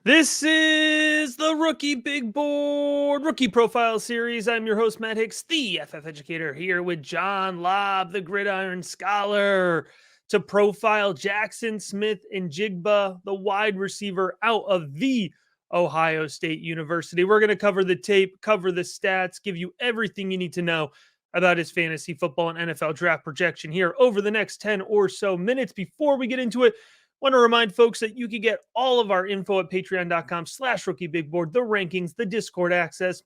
This is the Rookie Big Board Rookie Profile Series. I'm your host, Matt Hicks, the FF Educator, here with John Lobb, the Gridiron Scholar, to profile Jaxon Smith-Njigba, the wide receiver out of the Ohio State University. We're going to cover the tape, cover the stats, give you everything you need to know about his fantasy football and NFL draft projection here over the next 10 or so minutes. Before we get into it, want to remind folks that you can get all of our info at patreon.com/rookiebigboard, the rankings, the Discord access,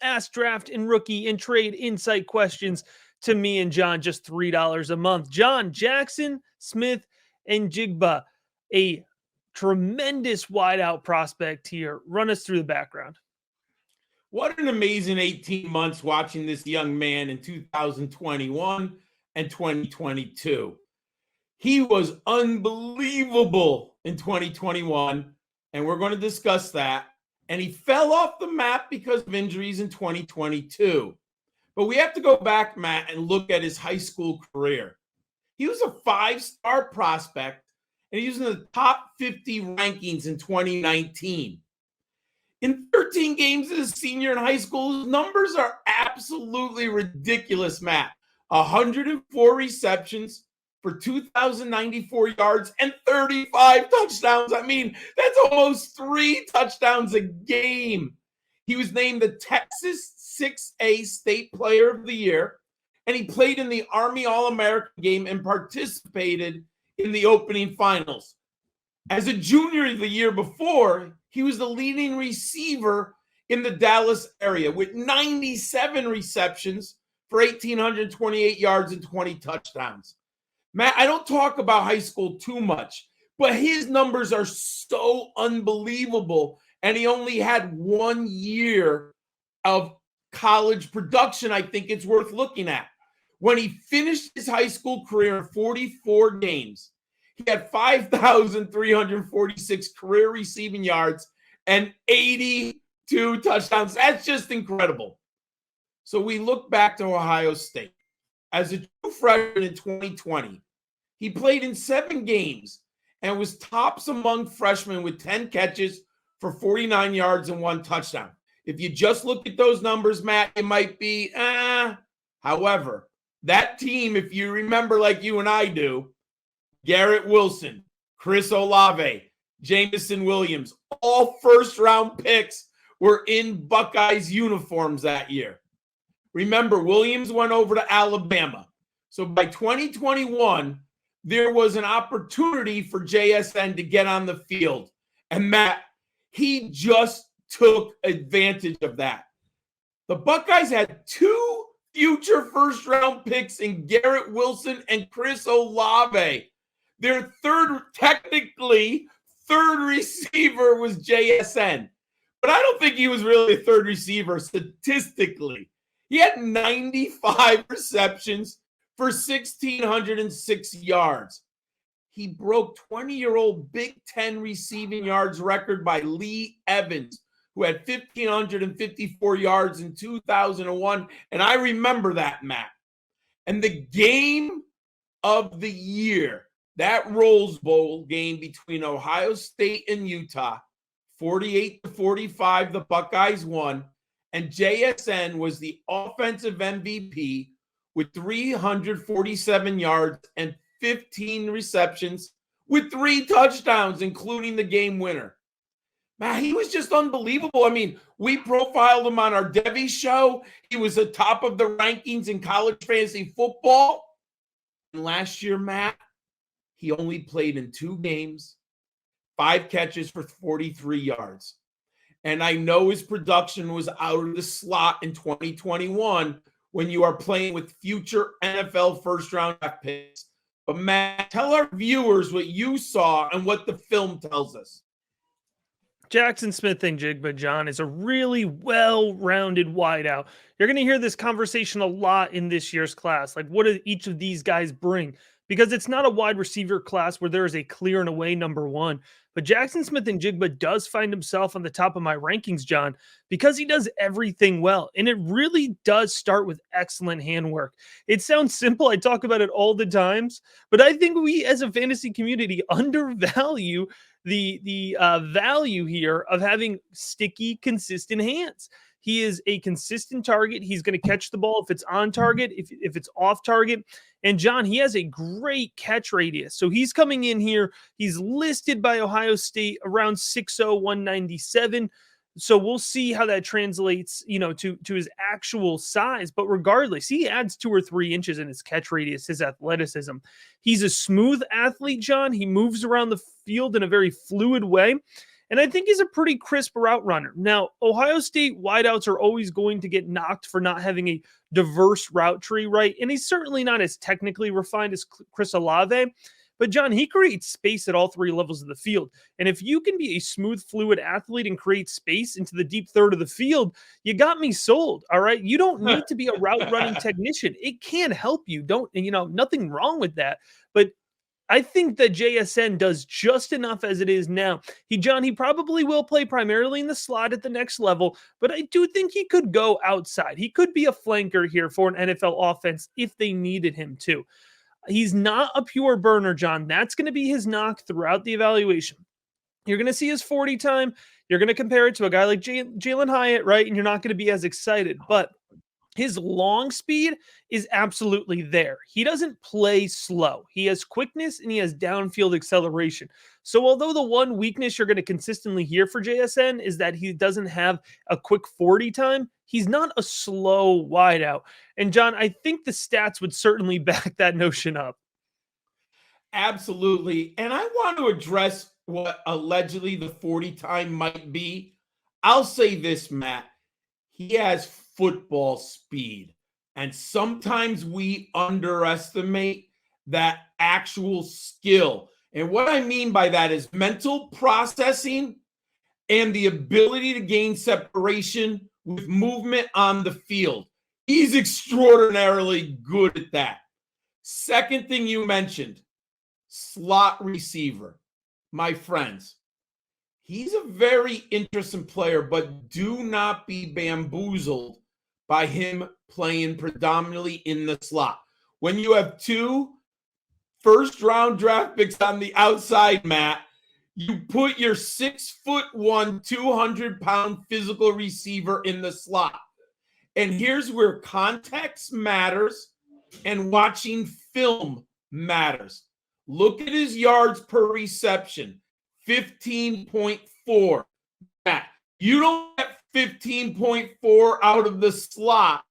ask draft and rookie and trade insight questions to me and John, just $3 a month. John, Jaxon Smith-Njigba, a tremendous wideout prospect here. Run us through the background. What an amazing 18 months watching this young man in 2021 and 2022. He was unbelievable in 2021, and we're going to discuss that. And he fell off the map because of injuries in 2022. But we have to go back, Matt, and look at his high school career. He was a 5-star prospect, and he was in the top 50 rankings in 2019. In 13 games as a senior in high school, his numbers are absolutely ridiculous, Matt. 104 receptions for 2,094 yards and 35 touchdowns. I mean, that's almost 3 touchdowns a game. He was named the Texas 6A State Player of the Year, and he played in the Army All-American game and participated in the opening finals. As a junior the year before, he was the leading receiver in the Dallas area with 97 receptions for 1,828 yards and 20 touchdowns. Matt, I don't talk about high school too much, but his numbers are so unbelievable, and he only had 1 year of college production. I think it's worth looking at. When he finished his high school career in 44 games, he had 5,346 career receiving yards and 82 touchdowns. That's just incredible. So we look back to Ohio State. As a true freshman in 2020, he played in 7 games and was tops among freshmen with 10 catches for 49 yards and 1 touchdown. If you just look at those numbers, Matt, it might be, However, that team, if you remember like you and I do, Garrett Wilson, Chris Olave, Jameson Williams, all first-round picks were in Buckeyes uniforms that year. Remember, Williams went over to Alabama. So by 2021, there was an opportunity for JSN to get on the field. And Matt, he just took advantage of that. The Buckeyes had 2 future first-round picks in Garrett Wilson and Chris Olave. Their technically third receiver was JSN. But I don't think he was really a third receiver statistically. He had 95 receptions for 1,606 yards. He broke 20-year-old Big Ten receiving yards record by Lee Evans, who had 1,554 yards in 2001. And I remember that, Matt. And the game of the year, that Rose Bowl game between Ohio State and Utah, 48-45, the Buckeyes won. And JSN was the offensive MVP with 347 yards and 15 receptions with 3 touchdowns, including the game winner. Man, he was just unbelievable. I mean, we profiled him on our Debbie show. He was at top of the rankings in college fantasy football. And last year, Matt, he only played in 2 games, 5 catches for 43 yards. And I know his production was out of the slot in 2021 when you are playing with future NFL first-round draft picks. But, Matt, tell our viewers what you saw and what the film tells us. Jaxon Smith-Njigba, John, is a really well-rounded wideout. You're going to hear this conversation a lot in this year's class. Like, what do each of these guys bring? because it's not a wide receiver class where there is a clear and away number one. But Jaxon Smith-Njigba does find himself on the top of my rankings, John, because he does everything well. And it really does start with excellent handwork. It sounds simple. I talk about it all the times, but I think we as a fantasy community undervalue the value here of having sticky, consistent hands. He is a consistent target. He's going to catch the ball if it's on target, if it's off target. And John, he has a great catch radius. So he's coming in here. He's listed by Ohio State around 6'0", 197. So we'll see how that translates, to his actual size. But regardless, he adds 2 or 3 inches in his catch radius, his athleticism. He's a smooth athlete, John. He moves around the field in a very fluid way. And I think he's a pretty crisp route runner. Now, Ohio State wideouts are always going to get knocked for not having a diverse route tree, right? And he's certainly not as technically refined as Chris Olave. But, John, he creates space at all 3 levels of the field. And if you can be a smooth, fluid athlete and create space into the deep third of the field, you got me sold, all right? You don't need to be a route running technician. It can help you. Nothing wrong with that. But I think that JSN does just enough as it is now. He probably will play primarily in the slot at the next level, but I do think he could go outside. He could be a flanker here for an NFL offense if they needed him to. He's not a pure burner, John. That's going to be his knock throughout the evaluation. You're going to see his 40 time. You're going to compare it to a guy like Jalen Hyatt, right? And you're not going to be as excited, but his long speed is absolutely there. He doesn't play slow. He has quickness and he has downfield acceleration. So although the one weakness you're going to consistently hear for JSN is that he doesn't have a quick 40 time, he's not a slow wideout. And John, I think the stats would certainly back that notion up. Absolutely. And I want to address what allegedly the 40 time might be. I'll say this, Matt. He has football speed. And sometimes we underestimate that actual skill. And what I mean by that is mental processing and the ability to gain separation with movement on the field. He's extraordinarily good at that. Second thing you mentioned, slot receiver. My friends, he's a very interesting player, but do not be bamboozled by him playing predominantly in the slot. When you have 2 first-round draft picks on the outside, Matt, you put your 6'1", 200-pound physical receiver in the slot. And here's where context matters and watching film matters. Look at his yards per reception, 15.4. Matt, you don't get 15.4 out of the slot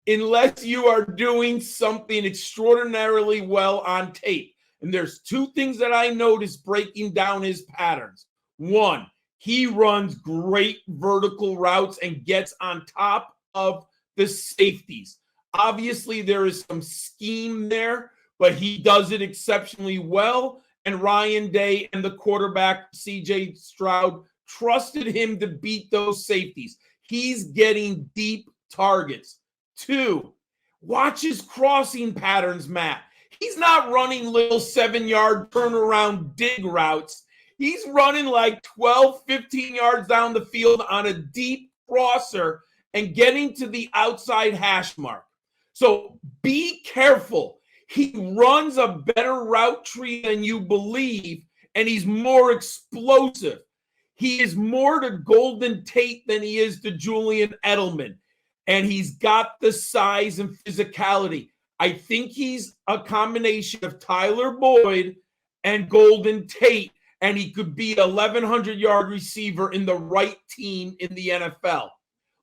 unless you are doing something extraordinarily well on tape. And there's 2 things that I noticed breaking down his patterns. 1, he runs great vertical routes and gets on top of the safeties. Obviously, there is some scheme there, but he does it exceptionally well. And Ryan Day and the quarterback, C.J. Stroud, trusted him to beat those safeties. He's getting deep targets. 2, watch his crossing patterns, Matt. He's not running little 7-yard turnaround dig routes. He's running like 12, 15 yards down the field on a deep crosser and getting to the outside hash mark. So be careful. He runs a better route tree than you believe, and he's more explosive. He is more to Golden Tate than he is to Julian Edelman, and he's got the size and physicality. I think he's a combination of Tyler Boyd and Golden Tate, and he could be a 1,100-yard receiver in the right team in the NFL.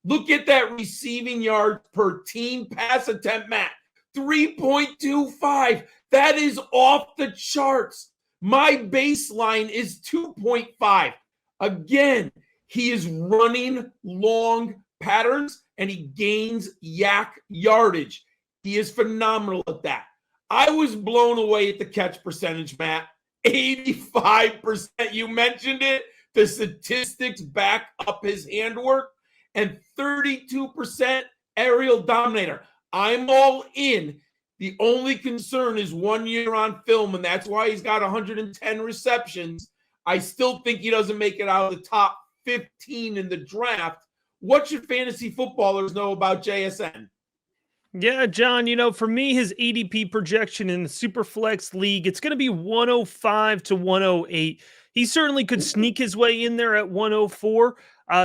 Look at that receiving yards per team pass attempt, Matt. 3.25. That is off the charts. My baseline is 2.5. Again, he is running long patterns and he gains yak yardage. He is phenomenal at that. I was blown away at the catch percentage, Matt. 85%. You mentioned it. The statistics back up his handwork. And 32% aerial dominator. I'm all in The only concern is 1 year on film, and that's why he's got 110 receptions. I still think he doesn't make it out of the top 15 in the draft. What should fantasy footballers know about JSN? Yeah, John, for me, his ADP projection in the Superflex League, it's going to be 105 to 108. He certainly could sneak his way in there at 104.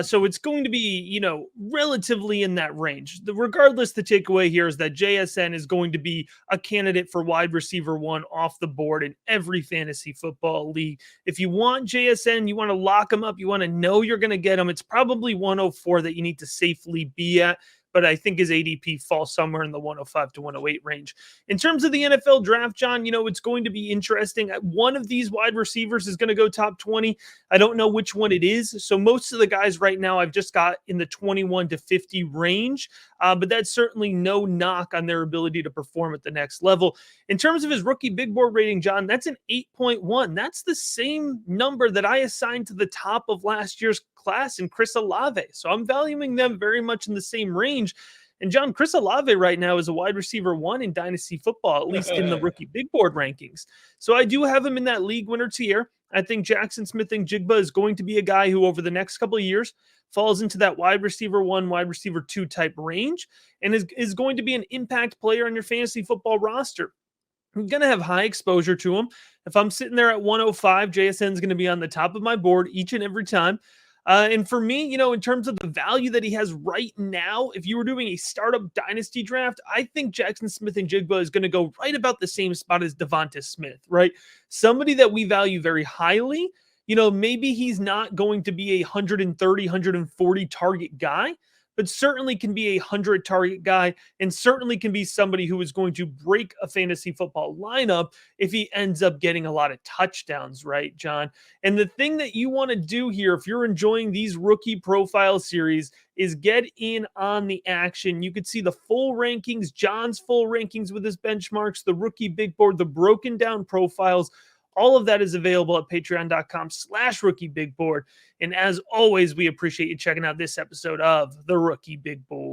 So it's going to be, relatively in that range. Regardless, the takeaway here is that JSN is going to be a candidate for wide receiver one off the board in every fantasy football league. If you want JSN, you want to lock him up, you want to know you're going to get him, it's probably 104 that you need to safely be at, but I think his ADP falls somewhere in the 105 to 108 range. In terms of the NFL draft, John, it's going to be interesting. One of these wide receivers is going to go top 20. I don't know which one it is. So most of the guys right now I've just got in the 21 to 50 range, but that's certainly no knock on their ability to perform at the next level. In terms of his rookie big board rating, John, that's an 8.1. That's the same number that I assigned to the top of last year's class in Chris Olave. So I'm valuing them very much in the same range. And John, Chris Olave right now is a wide receiver one in Dynasty football, at least in the rookie big board rankings. So I do have him in that league winner tier. I think Jaxon Smith-Njigba is going to be a guy who over the next couple of years falls into that wide receiver one, wide receiver two type range and is going to be an impact player on your fantasy football roster. I'm going to have high exposure to him. If I'm sitting there at 105, JSN is going to be on the top of my board each and every time. And for me, in terms of the value that he has right now, if you were doing a startup dynasty draft, I think Jaxon Smith-Njigba is going to go right about the same spot as Devonta Smith, right? Somebody that we value very highly. Maybe he's not going to be a 130, 140 target guy, but certainly can be a 100 target guy and certainly can be somebody who is going to break a fantasy football lineup if he ends up getting a lot of touchdowns, right, John? And the thing that you want to do here, if you're enjoying these rookie profile series, is get in on the action. You could see the full rankings, John's full rankings with his benchmarks, the rookie big board, the broken down profiles. All of that is available at patreon.com/rookie big board. And as always, we appreciate you checking out this episode of the Rookie Big Board.